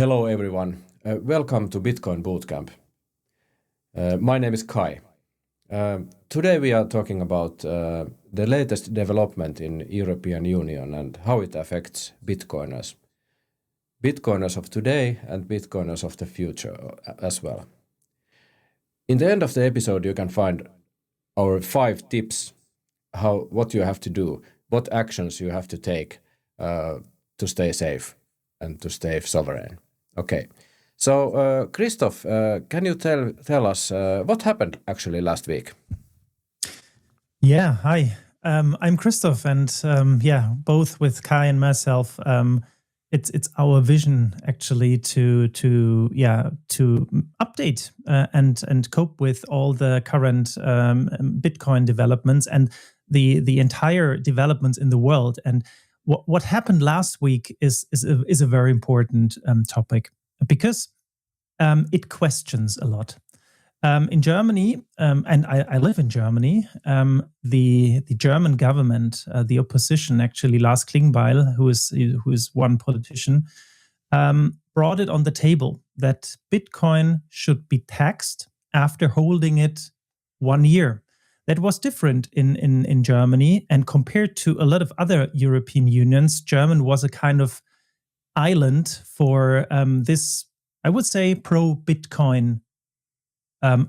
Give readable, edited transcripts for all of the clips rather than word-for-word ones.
Hello everyone. Welcome to Bitcoin Bootcamp. My name is Kai. Today we are talking about the latest development in European Union and how it affects Bitcoiners. Bitcoiners of today and Bitcoiners of the future as well. In the end of the episode you can find our 5 tips what you have to do, what actions you have to take to stay safe and to stay sovereign. Okay, so Christoph, can you tell us what happened actually last week? Yeah, hi. I'm Christoph, and both with Kai and myself, it's our vision actually to update and cope with all the current Bitcoin developments and the entire developments in the world. And what happened last week is a very important topic because it questions a lot. In Germany, and I live in Germany, the German government, the opposition, actually, Lars Klingbeil, who is one politician, brought it on the table that Bitcoin should be taxed after holding it 1 year. That was different in Germany, and compared to a lot of other European unions, Germany was a kind of island for this, I would say, pro-Bitcoin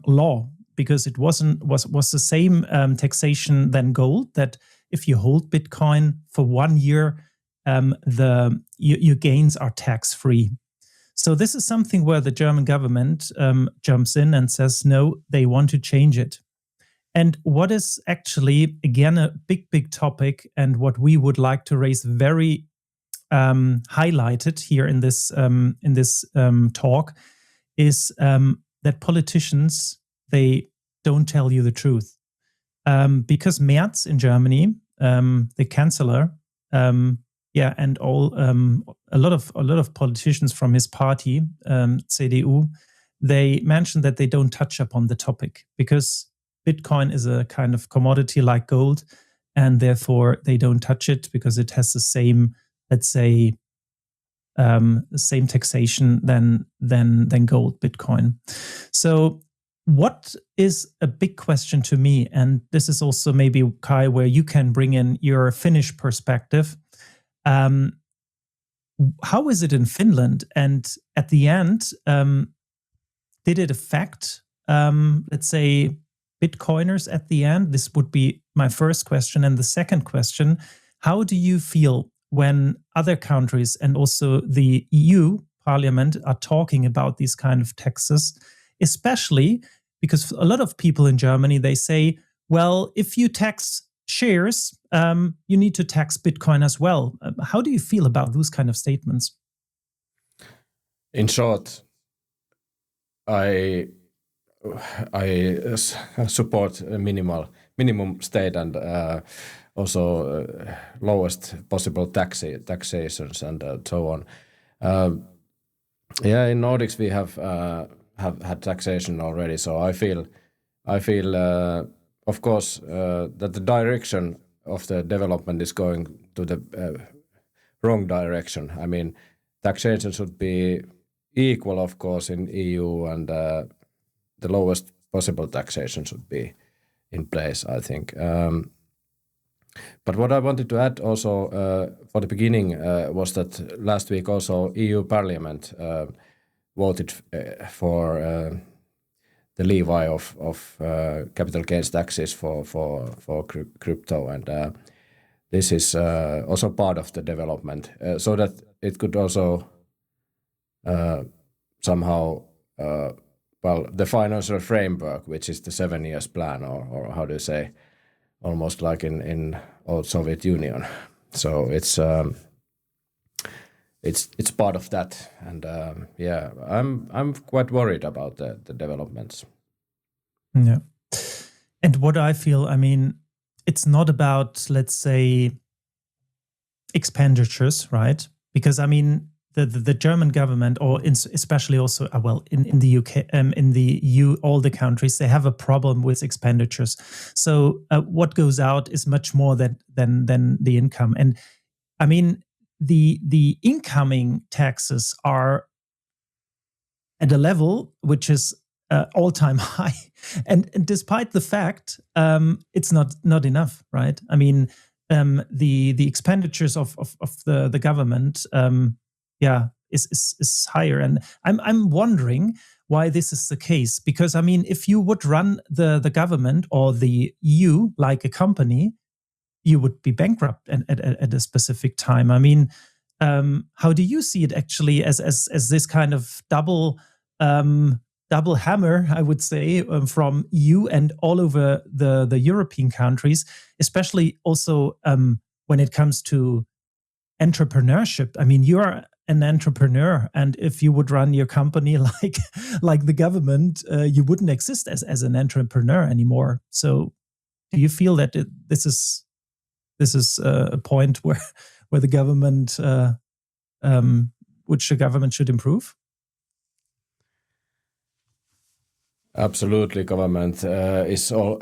law, because it was the same taxation than gold, that if you hold Bitcoin for 1 year, your gains are tax-free. So this is something where the German government jumps in and says, no, they want to change it. And what is actually, again, a big topic, and what we would like to raise very highlighted here in this talk is that politicians, they don't tell you the truth. Because Merz in Germany, the chancellor, and a lot of politicians from his party, CDU, they mentioned that they don't touch upon the topic because Bitcoin is a kind of commodity like gold, and therefore they don't touch it because it has the same, let's say, same taxation than gold, Bitcoin. So what is a big question to me, and this is also maybe, Kai, where you can bring in your Finnish perspective. How is it in Finland? And at the end, did it affect, let's say, Bitcoiners at the end? This would be my first question. And the second question, how do you feel when other countries and also the EU Parliament are talking about these kind of taxes, especially because a lot of people in Germany, they say, well, if you tax shares, you need to tax Bitcoin as well. How do you feel about those kind of statements? In short, I support a minimum state and also lowest possible taxations and so on. In Nordics we have had taxation already, so I feel of course that the direction of the development is going to the wrong direction. I mean, taxation should be equal, of course, in EU, and the lowest possible taxation should be in place, I think. But what I wanted to add also for the beginning was that last week also EU Parliament voted for the levy of capital gains taxes for crypto, and this is also part of the development, so that it could also somehow the financial framework, which is the 7 years plan, or how do you say, almost like in old Soviet Union. So it's part of that, and I'm quite worried about the developments. Yeah, and what I feel, I mean, it's not about, let's say, expenditures, right? Because I mean, the German government, or especially also in the UK, in the EU, all the countries, they have a problem with expenditures. So what goes out is much more than the income. And I mean, the incoming taxes are at a level which is all-time high, and despite the fact it's not enough, right? I mean, the expenditures of the government, is higher, and I'm wondering why this is the case. Because I mean, if you would run the government or the EU like a company, you would be bankrupt at a specific time. I mean, how do you see it actually as this kind of double hammer, I would say, from EU and all over the European countries, especially also when it comes to entrepreneurship? I mean, you are an entrepreneur, and if you would run your company like the government, you wouldn't exist as an entrepreneur anymore. So, do you feel that this is a point where the government, which the government should improve? Absolutely, government is all.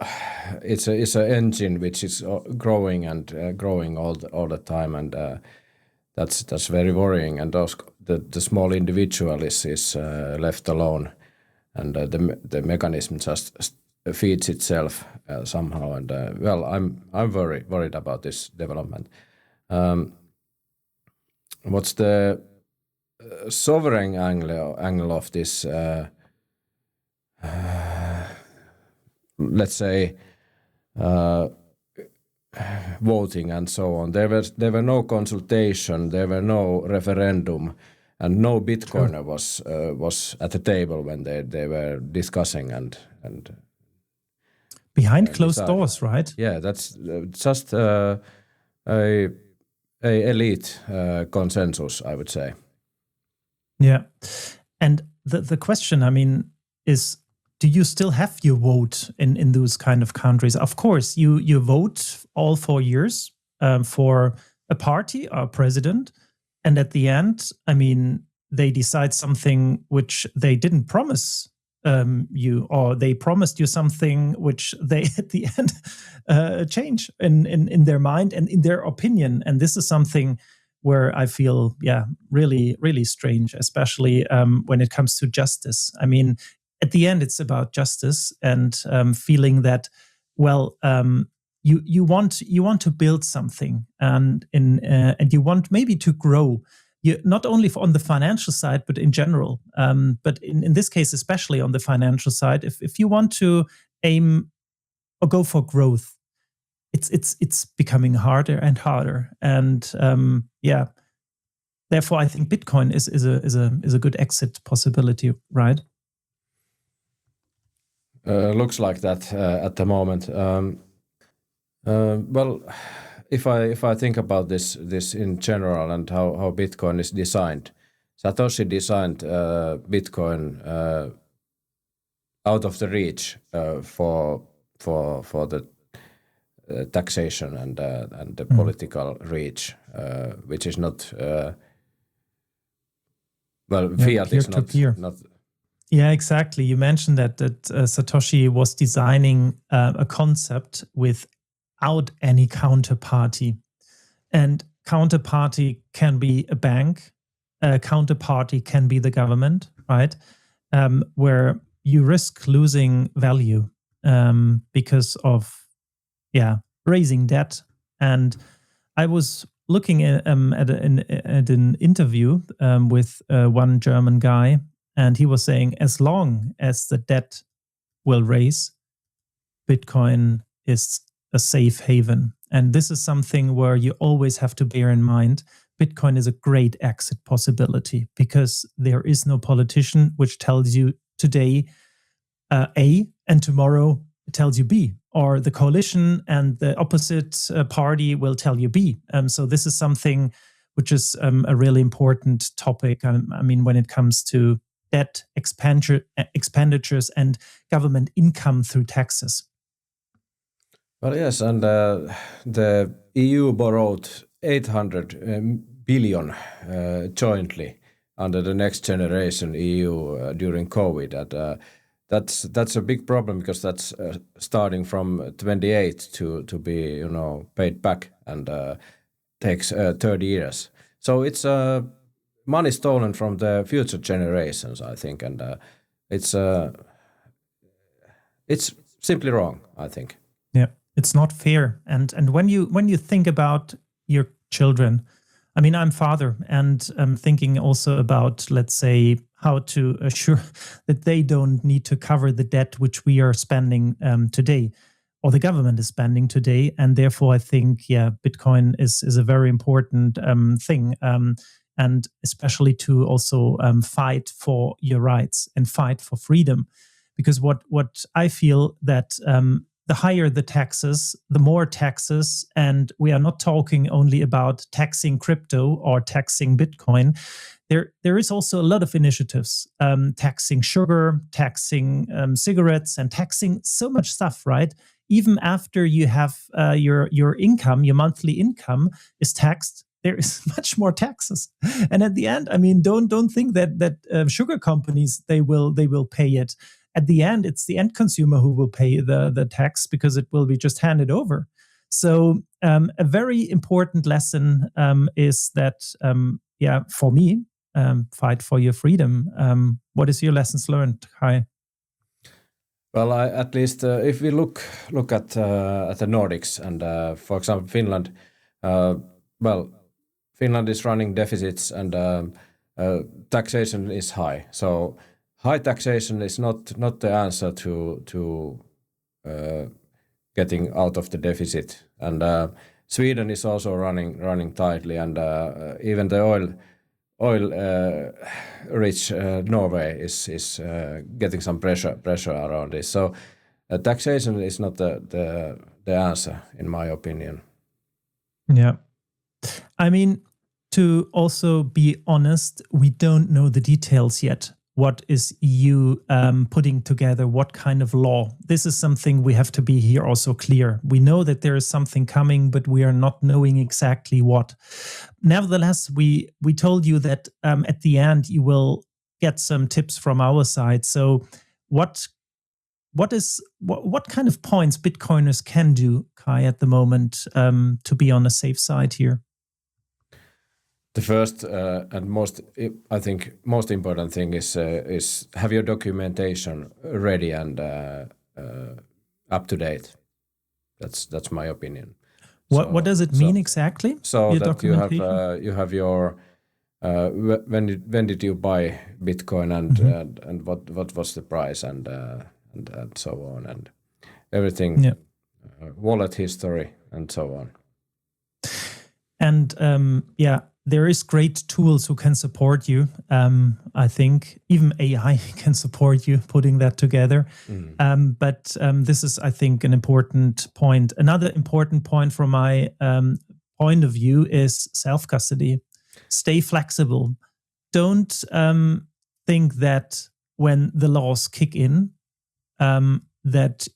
It's an engine which is growing and growing all the time, and that's very worrying. And the small individual is left alone, and the mechanism just feeds itself somehow. And well, I'm very worried about this development. What's the sovereign angle of this? Let's say voting and so on. There were no consultation, there were no referendum, and no Bitcoiner was at the table when they were discussing and behind closed doors, right? Yeah, that's just a elite consensus, I would say. Yeah, and the question, I mean, is, do you still have your vote in those kind of countries? Of course, you vote all 4 years for a party or president, and at the end, I mean, they decide something which they didn't promise you, or they promised you something which they at the end change in their mind and in their opinion. And this is something where I feel, really, really strange, especially when it comes to justice. I mean, at the end, it's about justice and feeling that, well, you want to build something, and you want maybe to grow. Not only on the financial side, but in general. But in this case, especially on the financial side, if you want to aim or go for growth, it's becoming harder and harder. And therefore, I think Bitcoin is a good exit possibility, right? Looks like that at the moment. Well, if I think about this in general and how Bitcoin is designed, Satoshi designed Bitcoin out of the reach for the taxation and the political reach, which is not fiat is not. Yeah, exactly. You mentioned that Satoshi was designing a concept without any counterparty. And counterparty can be a bank, a counterparty can be the government, right? Where you risk losing value because of raising debt. And I was looking at an interview with one German guy, and he was saying, as long as the debt will raise, Bitcoin is a safe haven. And this is something where you always have to bear in mind. Bitcoin is a great exit possibility because there is no politician which tells you today A and tomorrow tells you B, or the coalition and the opposite party will tell you B. So this is something which is a really important topic. I mean, when it comes to debt expenditures and government income through taxes. Well, yes, and the EU borrowed 800 billion jointly under the Next Generation EU during COVID. And that's a big problem because that's starting from 28 to be paid back, and takes 30 years. So it's money stolen from the future generations, I think, and it's simply wrong, I think. Yeah, it's not fair. And when you think about your children, I mean, I'm father, and I'm thinking also about, let's say, how to assure that they don't need to cover the debt which we are spending today, or the government is spending today. And therefore, I think, yeah, Bitcoin is a very important thing, and especially to also fight for your rights and fight for freedom. Because what I feel that the higher the taxes, the more taxes, and we are not talking only about taxing crypto or taxing Bitcoin. There is also a lot of initiatives, taxing sugar, taxing cigarettes, and taxing so much stuff, right? Even after you have your income, your monthly income is taxed, there is much more taxes. And at the end, I mean, don't think that sugar companies they will pay it. At the end, it's the end consumer who will pay the tax, because it will be just handed over. So a very important lesson is that, for me, fight for your freedom. What is your lessons learned, Kai? Well, at least if we look at the Nordics and, for example, Finland, Finland is running deficits and taxation is high. So high taxation is not the answer to getting out of the deficit. And Sweden is also running tightly, and even the oil rich Norway is getting some pressure around this. So taxation is not the answer, in my opinion. Yeah, I mean, to also be honest, we don't know the details yet. What is EU putting together? What kind of law? This is something we have to be here also clear. We know that there is something coming, but we are not knowing exactly what. Nevertheless, we told you that at the end you will get some tips from our side. So what kind of points Bitcoiners can do, Kai, at the moment to be on the safe side here? The first and most important thing is have your documentation ready and up to date. That's my opinion. What does it mean exactly? So that you have your when did you buy Bitcoin and what was the price and so on, and everything, wallet history and so on. And there is great tools who can support you. I think even AI can support you putting that together. But this is, I think, an important point. Another important point from my point of view is self-custody. Stay flexible. Don't think that when the laws kick in, that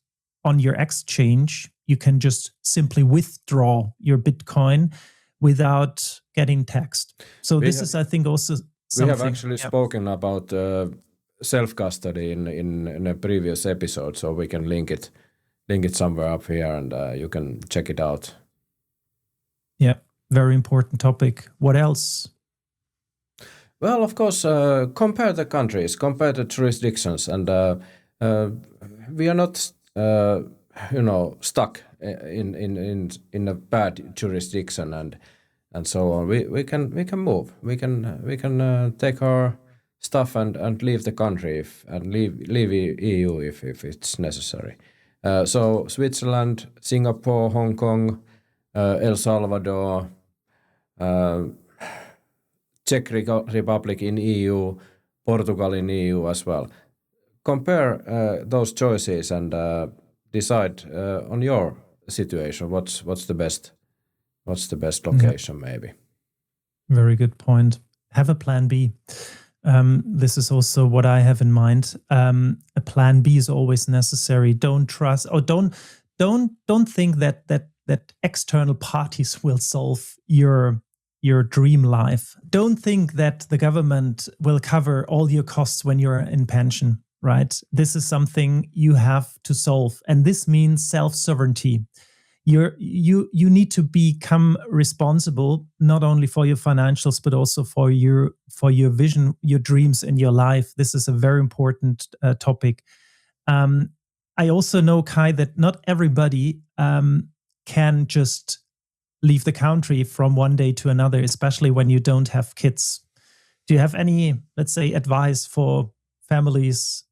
on your exchange, you can just simply withdraw your Bitcoin without getting taxed. So this is, I think, also something. We have actually spoken about self-custody in a previous episode, so we can link it somewhere up here, and you can check it out. Yeah, very important topic. What else? Well, of course, compare the countries, compare the jurisdictions, and we are not, stuck in a bad jurisdiction and so on. We can move. We can take our stuff and leave the country and leave EU if it's necessary. So Switzerland, Singapore, Hong Kong, El Salvador, Czech Republic in EU, Portugal in EU as well. Compare those choices and decide on your situation. What's the best location, maybe. Very good point. Have a plan B. This is also what I have in mind. A plan B is always necessary. Don't trust, or don't think that external parties will solve your dream life. Don't think that the government will cover all your costs when you're in pension, right? This is something you have to solve. And this means self-sovereignty. you need to become responsible not only for your financials but also for your vision, your dreams, and your life. This is a very important topic. I also know, Kai, that not everybody can just leave the country from one day to another, especially when you don't have kids. Do you have any, let's say, advice for families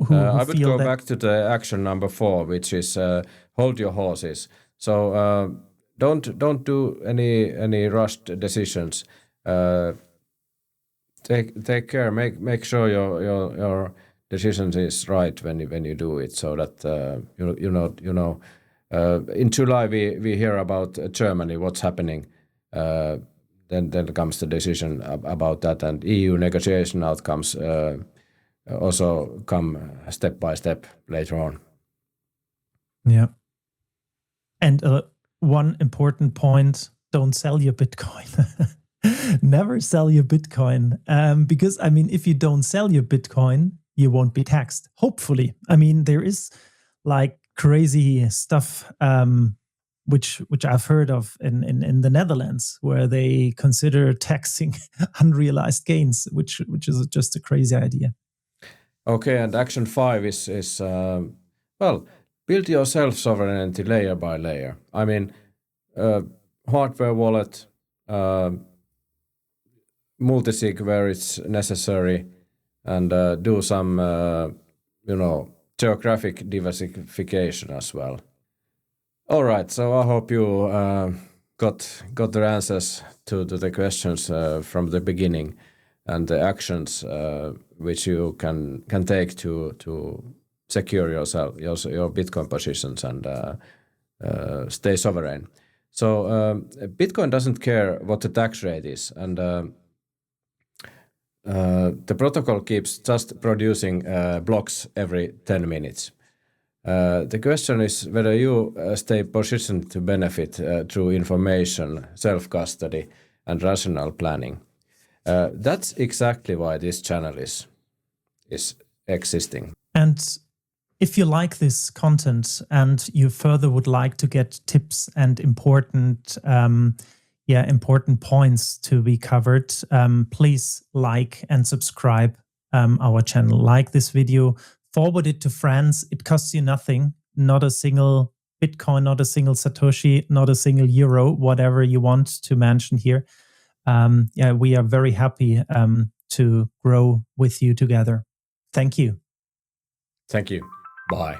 who I would feel go that back to the action number 4, which is hold your horses. So don't do any rushed decisions. Take care. Make sure your decision is right when you do it, so that you know. In July we hear about Germany, what's happening. Then comes the decision about that, and EU negotiation outcomes also come step by step later on. Yeah. And one important point: don't sell your Bitcoin. Never sell your Bitcoin, because I mean, if you don't sell your Bitcoin, you won't be taxed. Hopefully, I mean, there is like crazy stuff which I've heard of in the Netherlands, where they consider taxing unrealized gains, which is just a crazy idea. Okay, and action 5 is build your self-sovereignty layer by layer. I mean, hardware wallet, multi-sig where it's necessary, and do some geographic diversification as well. All right, so I hope you got the answers to the questions from the beginning, and the actions which you can take to secure yourself, your Bitcoin positions, and stay sovereign. So Bitcoin doesn't care what the tax rate is, and the protocol keeps just producing blocks every 10 minutes. The question is whether you stay positioned to benefit through information, self-custody, and rational planning. That's exactly why this channel is existing. And if you like this content and you further would like to get tips and important points to be covered, please like and subscribe our channel. Like this video, forward it to friends. It costs you nothing, not a single Bitcoin, not a single Satoshi, not a single euro, whatever you want to mention here. We are very happy to grow with you together. Thank you. Thank you. Bye.